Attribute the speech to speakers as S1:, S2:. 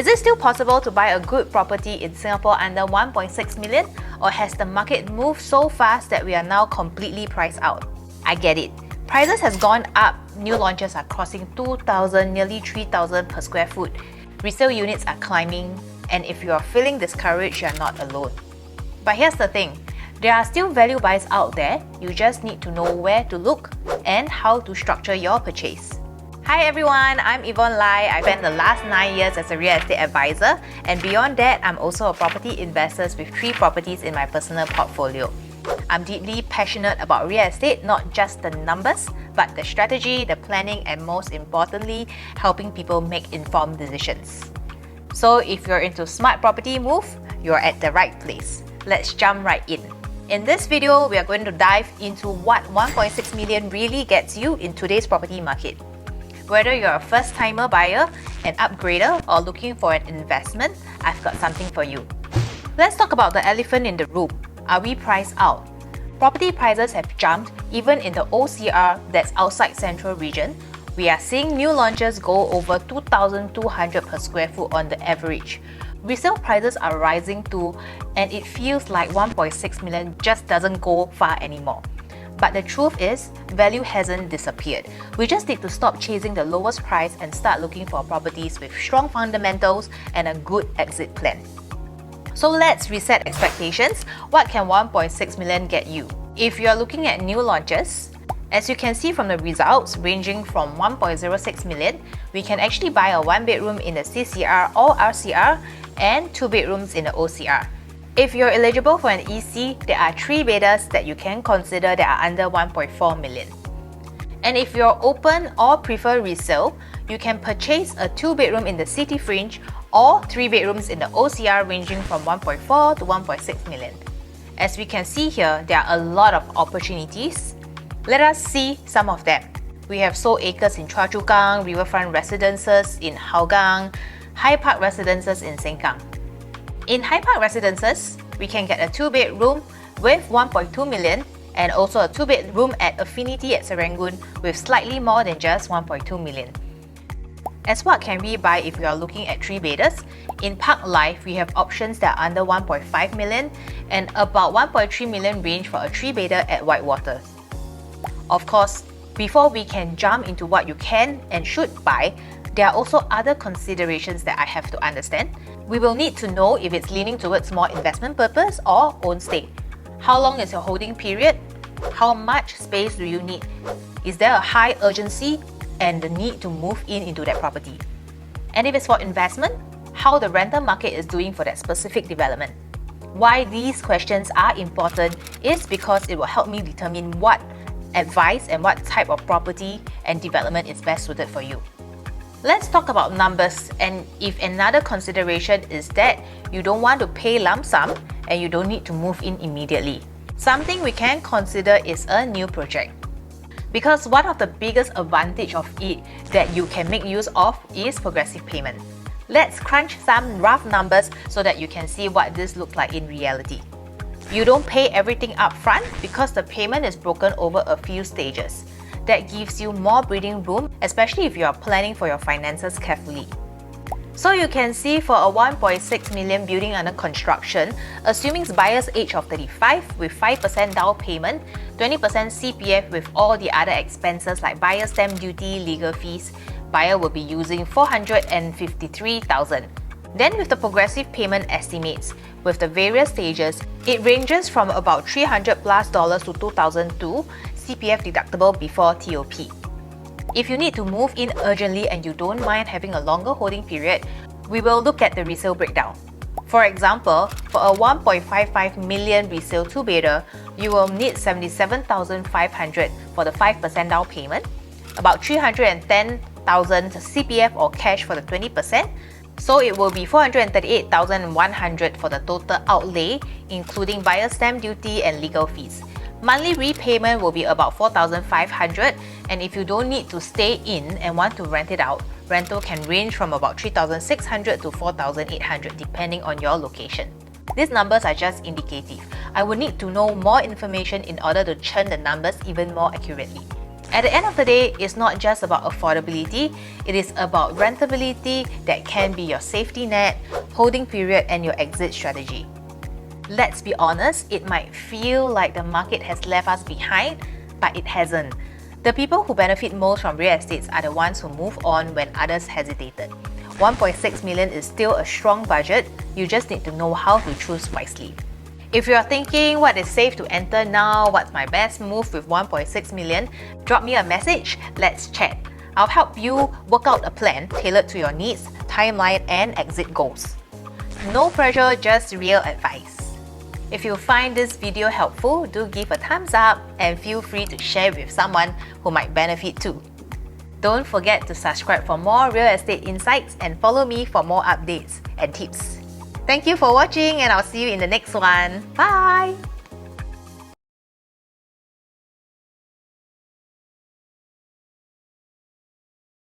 S1: Is it still possible to buy a good property in Singapore under 1.6 million? Or has the market moved so fast that we are now completely priced out? I get it. Prices has gone up, new launches are crossing 2,000, nearly 3,000 per square foot. Resale units are climbing, and if you are feeling discouraged, you are not alone. But here's the thing, there are still value buys out there, you just need to know where to look and how to structure your purchase. Hi everyone, I'm Yvonne Lai. I spent the last 9 years as a real estate advisor, and beyond that, I'm also a property investor with 3 properties in my personal portfolio. I'm deeply passionate about real estate, not just the numbers, but the strategy, the planning, and most importantly, helping people make informed decisions. So if you're into smart property move, you're at the right place. Let's jump right in. In this video, we are going to dive into what 1.6 million really gets you in today's property market. Whether you're a first-timer buyer, an upgrader, or looking for an investment, I've got something for you. Let's talk about the elephant in the room. Are we priced out? Property prices have jumped even in the OCR, that's outside central region. We are seeing new launches go over 2,200 per square foot on the average. Resale prices are rising too, and it feels like 1.6 million just doesn't go far anymore. But the truth is, value hasn't disappeared. We just need to stop chasing the lowest price and start looking for properties with strong fundamentals and a good exit plan. So let's reset expectations. What can 1.6 million get you? If you are looking at new launches, as you can see from the results ranging from 1.06 million, we can actually buy a 1-bedroom in the CCR or RCR and 2 bedrooms in the OCR. If you're eligible for an EC, there are 3 bedders that you can consider that are under 1.4 million. And if you're open or prefer resale, you can purchase a 2-bedroom in the city fringe or 3 bedrooms in the OCR ranging from 1.4 to 1.6 million. As we can see here, there are a lot of opportunities. Let us see some of them. We have sold acres in Choa Chu Kang, riverfront residences in Hougang, High Park residences in Sengkang. In High Park residences, we can get a 2-bedroom with 1.2 million and also a 2-bedroom at Affinity at Serangoon with slightly more than just 1.2 million. As what can we buy if we are looking at 3 bedders? In Park Life, we have options that are under 1.5 million and about 1.3 million range for a 3-bedder at Whitewater. Of course, before we can jump into what you can and should buy, there are also other considerations that I have to understand. We will need to know if it's leaning towards more investment purpose or own stay. How long is your holding period? How much space do you need? Is there a high urgency and the need to move into that property? And if it's for investment, how the rental market is doing for that specific development. Why these questions are important is because it will help me determine what advice and what type of property and development is best suited for you. Let's talk about numbers, and if another consideration is that you don't want to pay lump sum and you don't need to move in immediately. Something we can consider is a new project. Because one of the biggest advantage of it that you can make use of is progressive payment. Let's crunch some rough numbers so that you can see what this looks like in reality. You don't pay everything up front because the payment is broken over a few stages. That gives you more breathing room, especially if you are planning for your finances carefully. So you can see for a 1.6 million building under construction, assuming buyer's age of 35 with 5% down payment, 20% CPF with all the other expenses like buyer's stamp duty, legal fees, buyer will be using 453,000. Then with the progressive payment estimates, with the various stages, it ranges from about $300+ to 2,002 CPF deductible before TOP. If you need to move in urgently and you don't mind having a longer holding period, we will look at the resale breakdown. For example, for a 1.55 million resale 2-bedder, you will need 77,500 for the 5% down payment, about 310,000 CPF or cash for the 20%, so it will be 438,100 for the total outlay, including buyer's stamp duty and legal fees. Monthly repayment will be about 4,500, and if you don't need to stay in and want to rent it out, rental can range from about 3,600 to 4,800 depending on your location. These numbers are just indicative. I would need to know more information in order to churn the numbers even more accurately. At the end of the day, it's not just about affordability, it is about rentability that can be your safety net, holding period, and your exit strategy. Let's be honest, it might feel like the market has left us behind, but it hasn't. The people who benefit most from real estates are the ones who move on when others hesitated. 1.6 million is still a strong budget, you just need to know how to choose wisely. If you're thinking what is safe to enter now, what's my best move with 1.6 million, drop me a message, let's chat. I'll help you work out a plan tailored to your needs, timeline, and exit goals. No pressure, just real advice. If you find this video helpful, do give a thumbs up and feel free to share with someone who might benefit too. Don't forget to subscribe for more real estate insights and follow me for more updates and tips. Thank you for watching and I'll see you in the next one. Bye!